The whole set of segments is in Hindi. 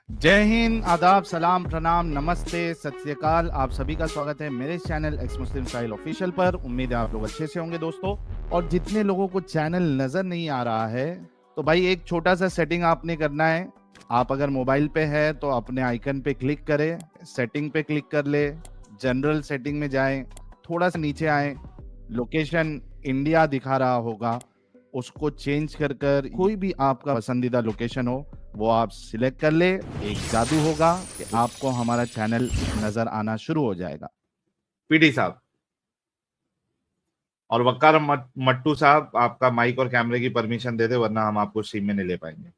जय हिंद, आदाब, सलाम, प्रणाम, नमस्ते, सत श्री अकाल। आप सभी का स्वागत है मेरे चैनल एक्स मुस्लिम साहिल ऑफिशियल पर। उम्मीद है आप लोग अच्छे से होंगे दोस्तों। और जितने लोगों को चैनल नजर नहीं आ रहा है तो भाई एक छोटा सा सेटिंग आपने करना है। आप अगर मोबाइल पे है तो अपने आइकन पे क्लिक करें, सेटिंग पे क्लिक कर ले, जनरल सेटिंग में जाएं, थोड़ा सा नीचे आए, लोकेशन इंडिया दिखा रहा होगा, उसको चेंज कर कर कोई भी आपका पसंदीदा लोकेशन हो वो आप सिलेक्ट कर ले। एक जादू होगा कि आपको हमारा चैनल नजर आना शुरू हो जाएगा। पीडी साहब और वक्कार मट्टू साहब, आपका माइक और कैमरे की परमिशन दे दे, वरना हम आपको स्ट्रीम में नहीं ले पाएंगे।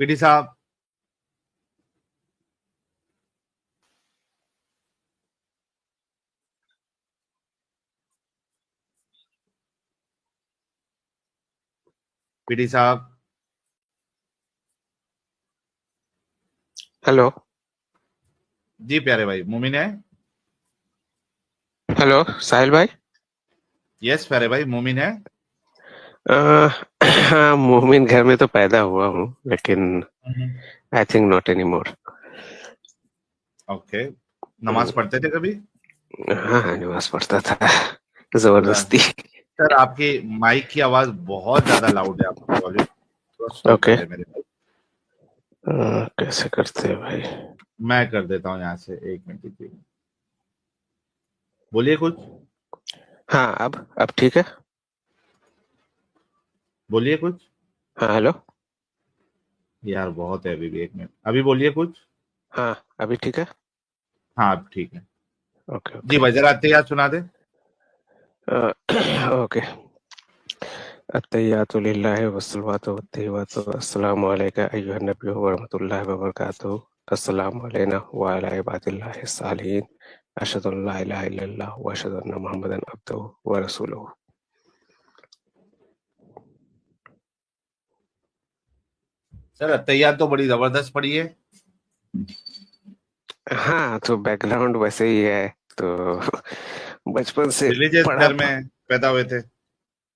पीडी साहब, पीडी साहब। हेलो। जी प्यारे भाई, मोमिन है? हेलो साहिल भाई। यस प्यारे भाई, मोमिन है? हाँ, मोमिन घर में तो पैदा हुआ हूँ, लेकिन I think not any more. Okay, नमाज पढ़ते थे कभी? हाँ हाँ, नमाज पढ़ता था जबरदस्ती। सर, आपकी माइक की आवाज बहुत ज्यादा लाउड है, आपका वॉल्यूम थोड़ा स्लो कर ओके, दे मेरे भाई। कैसे करते हैं भाई? मैं कर देता हूँ यहाँ से, एक मिनट दीजिए। बोलिए कुछ, हाँ, अब ठीक है। बोलिए कुछ। हाँ हेलो। यार बहुत है, अभी भी एक मिनट, अभी बोलिए कुछ। हाँ, अभी ठीक है। हाँ अब ठीक है। ओके जी ओके। वजरात याद सुना दे। ओके। अत्तहियातु लिल्लाहि वस्सलातु वत्तहियातु अस्सलामु अलैका अय्युहन नबिय्यु व रहमतुल्लाहि व बरकातुहू। अस्सलामु अलैना व अला इबादिल्लाहि सालिहीन। अशहदु अल्ला इलाहा इल्लल्लाह व अशहदु अन्ना मुहम्मदन अब्दुहु व रसूलुहु। सर अत्तहियात तो बड़ी जबरदस्त पढ़ी है। हाँ, तो बैकग्राउंड वैसे ही है, तो बचपन से रिलीजियस पढ़ा। घर में पैदा हुए थे?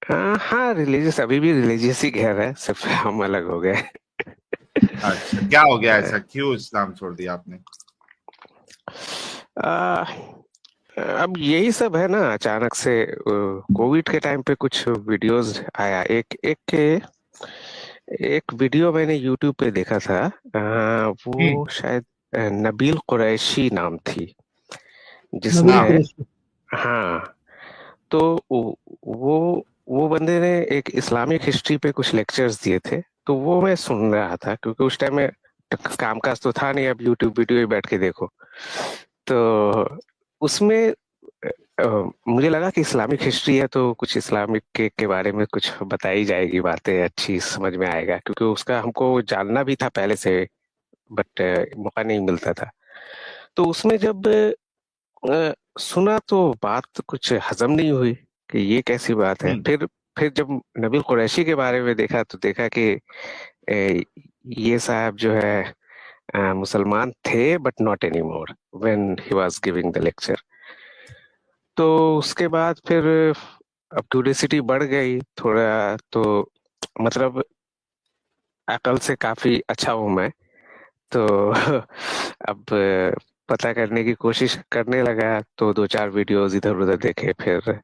हाँ, रिलीजियस, अभी भी रिलीजियस ही घर है, सिर्फ हम अलग हो गए। अच्छा, क्या हो गया ऐसा, क्यों इस्लाम छोड़ दिया आपने? आ, अब यही सब है ना, अचानक से कोविड के टाइम पे कुछ वीडियोस आया। एक वीडियो मैंने यूट्यूब पे देखा था। वो शायद नबील कुरैशी नाम थी, नबील जिसमें, कुरैशी। हाँ, तो वो बंदे ने एक इस्लामिक हिस्ट्री पे कुछ लेक्चर्स दिए थे, तो वो मैं सुन रहा था, क्योंकि उस टाइम में कामकाज तो था नहीं, अब यूट्यूब वीडियो ही बैठ के देखो। तो उसमें मुझे लगा कि इस्लामिक हिस्ट्री है, तो कुछ इस्लामिक के बारे में कुछ बताई जाएगी, बातें अच्छी समझ में आएगा, क्योंकि उसका हमको जानना भी था पहले से, बट मौका नहीं मिलता था। तो उसमें जब सुना तो बात कुछ हजम नहीं हुई कि ये कैसी बात है। फिर जब नबील कुरैशी के बारे में देखा, तो देखा कि ये साहब जो है मुसलमान थे, but not any more when he was giving the lecture. तो उसके बाद फिर अब क्यूरियोसिटी बढ़ गई थोड़ा, तो मतलब अकल से काफी अच्छा हूं मैं, तो अब पता करने की कोशिश करने लगा, तो दो चार वीडियोस इधर उधर देखे। फिर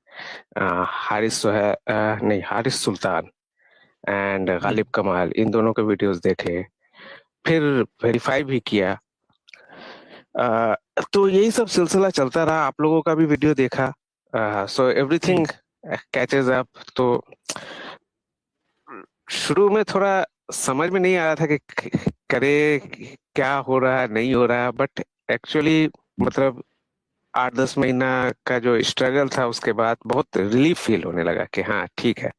हारिस नहीं, हारिस सुल्तान एंड गालिब कमाल, इन दोनों के वीडियोस देखे, फिर वेरीफाई भी किया। तो यही सब सिलसिला चलता रहा। आप लोगों का भी वीडियो देखा, सो एवरीथिंग कैचेज अप। तो शुरू में थोड़ा समझ में नहीं आ रहा था कि करे क्या हो रहा है, नहीं हो रहा है, बट एक्चुअली मतलब 8-10 महीना का जो स्ट्रगल था, उसके बाद बहुत रिलीफ फील होने लगा कि हाँ ठीक है,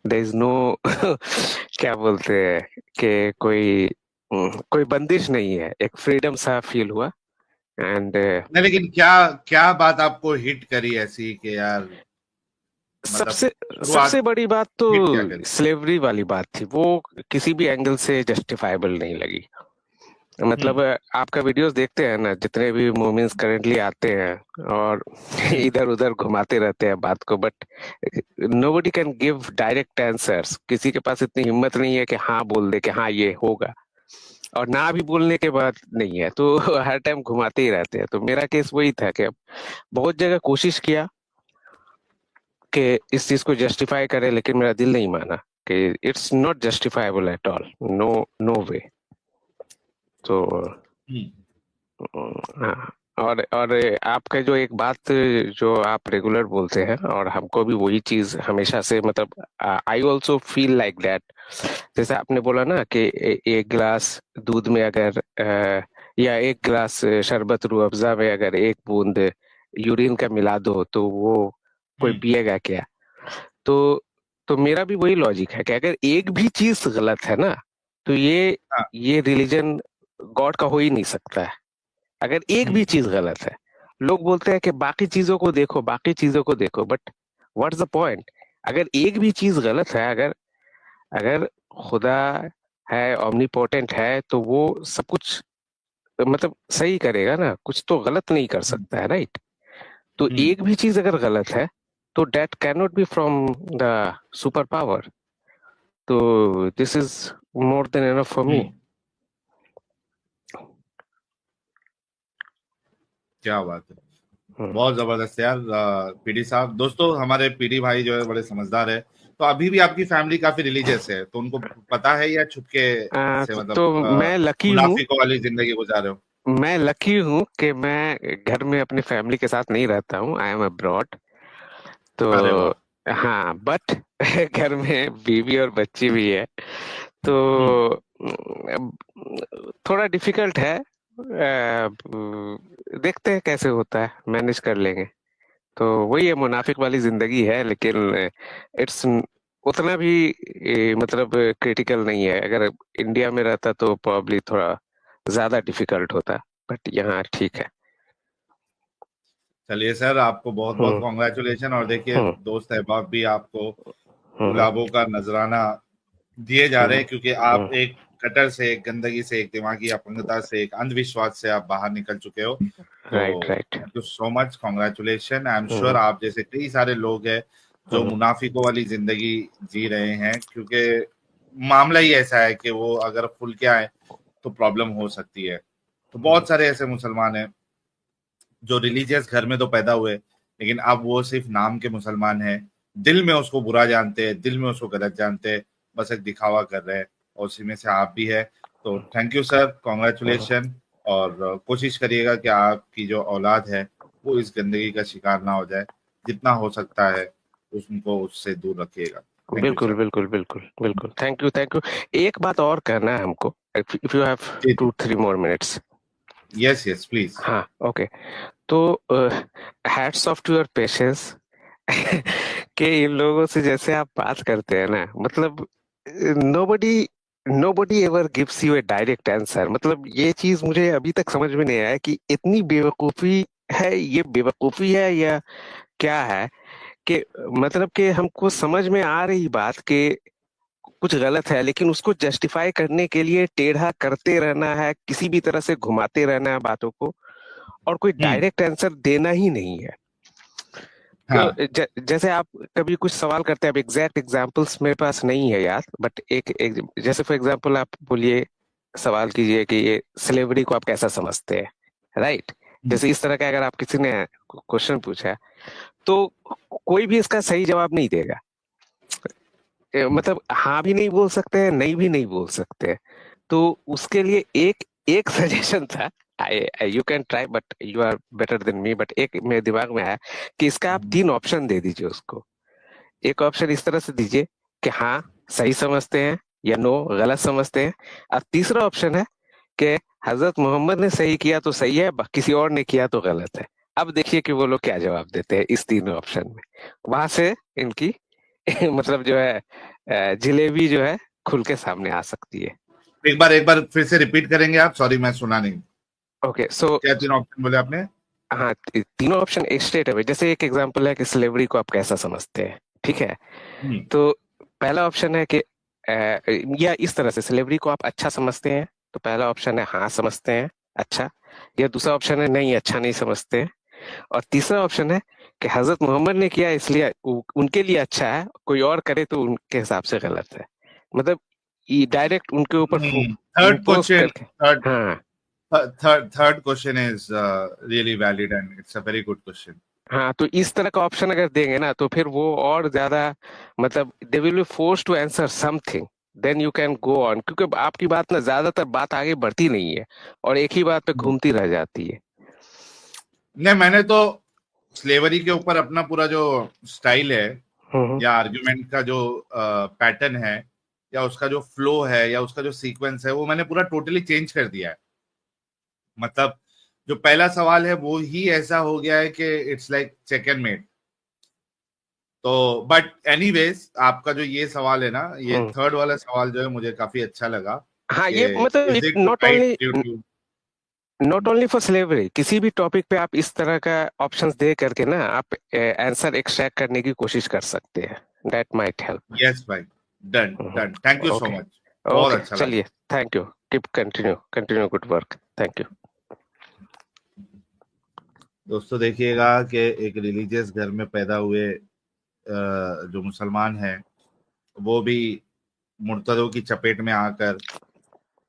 देयर इज नो क्या बोलते हैं कि कोई बंदिश नहीं है, एक फ्रीडम सा फील हुआ। एंड नहीं, लेकिन क्या क्या बात आपको हिट करी ऐसी कि यार, मतलब सबसे सबसे शुरुआत बड़ी बात तो हिट क्या करी? स्लेवरी वाली बात थी, वो किसी भी एंगल से जस्टिफाइबल नहीं लगी। मतलब आपका वीडियोस देखते हैं ना, जितने भी मोमेंट्स करेंटली आते हैं और इधर उधर घुमाते रहते हैं बात को, but nobody can give direct answers. किसी के पास इतनी हिम्मत नहीं है कि हाँ बोल दे कि हाँ ये होगा, और ना भी बोलने के बाद नहीं है, तो हर टाइम घुमाते ही रहते हैं। तो मेरा केस वही था कि बहुत जगह कोशिश किया कि इस चीज को जस्टिफाई करे, लेकिन मेरा दिल नहीं माना कि it's not justifiable at all, no no way. तो हाँ, और आपका जो एक बात जो आप रेगुलर बोलते हैं, और हमको भी वही चीज हमेशा से, मतलब I also feel like that. जैसे आपने बोला ना कि एक गिलास दूध में अगर या एक गिलास शरबत रूह अफ़ज़ा में अगर एक बूंद यूरिन का मिला दो तो वो कोई पिएगा क्या? तो मेरा भी वही लॉजिक है कि अगर एक भी चीज गलत है ना, तो ये रिलीजन गॉड का हो ही नहीं सकता है। अगर एक भी चीज गलत है, लोग बोलते हैं कि बाकी चीजों को देखो, बाकी चीजों को देखो, बट व्हाट्स द पॉइंट? अगर एक भी चीज गलत है, अगर अगर खुदा है, ओमनीपोटेंट है, तो वो सब कुछ मतलब सही करेगा ना, कुछ तो गलत नहीं कर सकता है, राइट? तो एक भी चीज अगर गलत है तो that can not be from the super power. तो this is more than enough for me. क्या बात है, बहुत जबरदस्त यार। पीडी साहब, दोस्तों हमारे पीडी भाई जो है बड़े समझदार है। तो अभी भी आपकी फैमिली काफी रिलीजियस है, तो उनको पता है या छुपके से मतलब तो मैं लकी हूँ, मुनाफिकों वाली जिंदगी गुजार रहे हो? मैं लकी हूँ कि मैं घर में अपनी फैमिली के साथ नहीं रहता हूँ, आई एम अब्रॉड। तो अरे वाह। हाँ, बट घर में बीवी और बच्ची भी है, तो थोड़ा डिफिकल्ट है। देखते हैं कैसे होता है, मैनेज कर लेंगे। तो वही है, मुनाफिक वाली जिंदगी है, लेकिन इट्स उतना भी मतलब क्रिटिकल नहीं है। अगर इंडिया में रहता तो प्रॉब्ली थोड़ा ज्यादा डिफिकल्ट होता, बट यहाँ ठीक है। चलिए सर, आपको बहुत बहुत कॉन्ग्रेचुलेशन। और देखिए दोस्त अहबाब भी आपको गुलाबों का नजराना दिए जा रहे हैं, क्योंकि आप एक कटर से, एक गंदगी से, एक दिमागी अपंगता से, एक अंधविश्वास से आप बाहर निकल चुके हो। राइट तो right. Thank you so much, congratulation. I am sure आप जैसे कई सारे लोग हैं जो मुनाफिकों वाली जिंदगी जी रहे हैं, क्योंकि मामला ही ऐसा है कि वो अगर खुल के आए तो प्रॉब्लम हो सकती है। तो बहुत सारे ऐसे मुसलमान हैं जो रिलीजियस घर में तो पैदा हुए, लेकिन अब वो सिर्फ नाम के मुसलमान हैं, दिल में उसको बुरा जानते हैं, दिल में उसको गलत जानते हैं, बस एक दिखावा कर रहे हैं। और उसी में से आप भी है। तो थैंक यू सर, कॉन्ग्रेचुलेशन। और कोशिश करिएगा कि आपकी जो औलाद है वो इस गंदगी का शिकार ना हो जाए, जितना हो सकता है उनको उससे दूर रखिएगा। थैंक यू बिल्कुल सर। बिल्कुल बिल्कुल बिल्कुल, थैंक यू थैंक यू। एक बात और कहना है हमको, इफ यू हैव जी जी, 2-3 more minutes. Yes yes please. हाँ, ओके। तो hats off to your patience कि इन लोगों से जैसे आप बात करते हैं ना, मतलब nobody nobody ever gives U A direct answer. मतलब ये चीज मुझे अभी तक समझ में नहीं आया कि इतनी बेवकूफी है, ये बेवकूफी है या क्या है, कि मतलब कि हमको समझ में आ रही बात कि कुछ गलत है, लेकिन उसको जस्टिफाई करने के लिए टेढ़ा करते रहना है, किसी भी तरह से घुमाते रहना है बातों को, और कोई डायरेक्ट आंसर देना ही नहीं है। तो हाँ जैसे आप कभी कुछ सवाल करते हैं, अब एग्जैक्ट एग्जांपल्स मेरे पास नहीं है यार, बट एक जैसे फॉर एग्जांपल आप बोलिए, सवाल कीजिए कि ये स्लेवरी को आप कैसा समझते हैं, राइट? जैसे इस तरह का अगर आप किसी ने क्वेश्चन पूछा है, तो कोई भी इसका सही जवाब नहीं देगा। मतलब हाँ भी नहीं बोल सकते हैं, नहीं भी नहीं बोल सकते हैं। तो उसके लिए एक एक सजेशन था, you can try, but you are better than me, but एक मेरे दिमाग में आया कि इसका आप 3 ऑप्शन दे दीजिए उसको। एक ऑप्शन इस तरह से दीजिए कि हाँ सही समझते हैं, या नो गलत समझते हैं। और तीसरा ऑप्शन है कि हजरत मोहम्मद ने सही किया तो सही है, किसी और ने किया तो गलत है। अब देखिए कि वो लोग क्या जवाब देते हैं इस तीनों ऑप्शन में। वहां से इनकी मतलब जो है जलेबी जो है खुल के सामने आ सकती है। एक बार फिर से रिपीट करेंगे आप? सॉरी मैं सुना नहीं। ओके, सो क्या 3 ऑप्शन बोले आपने? हाँ, तीनों ऑप्शन एक स्ट्रेट अवे। जैसे एक एग्जांपल है कि स्लेवरी को आप कैसा समझते हैं, ठीक है? तो पहला ऑप्शन है कि या इस तरह से, स्लेवरी को आप अच्छा समझते हैं तो पहला ऑप्शन है हाँ समझते हैं अच्छा, या दूसरा ऑप्शन है नहीं अच्छा नहीं समझते हैं, और तीसरा ऑप्शन है कि हजरत मोहम्मद ने किया इसलिए उनके लिए अच्छा है, कोई और करे तो उनके हिसाब से गलत है। मतलब डायरेक्ट उनके ऊपर थर्ड इम्पोज क्वेश्चन करके। हाँ third question is really valid and it's a very good question. हाँ, तो इस तरह का ऑप्शन अगर देंगे ना तो फिर वो और ज्यादा, मतलब they will be force to answer something, then you can go on, क्योंकि आपकी बात ना ज्यादातर बात आगे बढ़ती नहीं है और एक ही बात पे घूमती रह जाती है। नहीं, मैंने तो स्लेवरी के ऊपर अपना पूरा जो स्टाइल है या आर्ग्यूमेंट का जो पैटर्न है या उसका जो फ्लो है या उसका जो सीक्वेंस है वो मैंने पूरा टोटली चेंज कर दिया है। मतलब जो पहला सवाल है वो ही ऐसा हो गया है कि it's like check and mate. तो बट एनीवेज आपका जो ये सवाल है ना, ये थर्ड वाला सवाल जो है मुझे काफी अच्छा लगा। हाँ, ये मतलब नॉट ओनली फॉर स्लेवरी, किसी भी टॉपिक पे आप इस तरह का ऑप्शंस दे करके ना आप आंसर एक्सट्रैक्ट करने की कोशिश कर सकते हैं। That might help. यस भाई, done done, thank you so much, बहुत अच्छा लगा। चलिए, thank you, keep continue good work, thank you. दोस्तों देखिएगा कि एक रिलीजियस घर में पैदा हुए जो मुसलमान हैं वो भी मुर्तदों की चपेट में आकर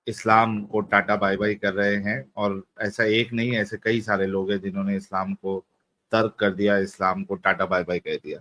इस्लाम को टाटा बाय बाय कर रहे हैं। और ऐसा एक नहीं, ऐसे कई सारे लोग हैं जिन्होंने इस्लाम को तर्क कर दिया, इस्लाम को टाटा बाय बाय कह दिया।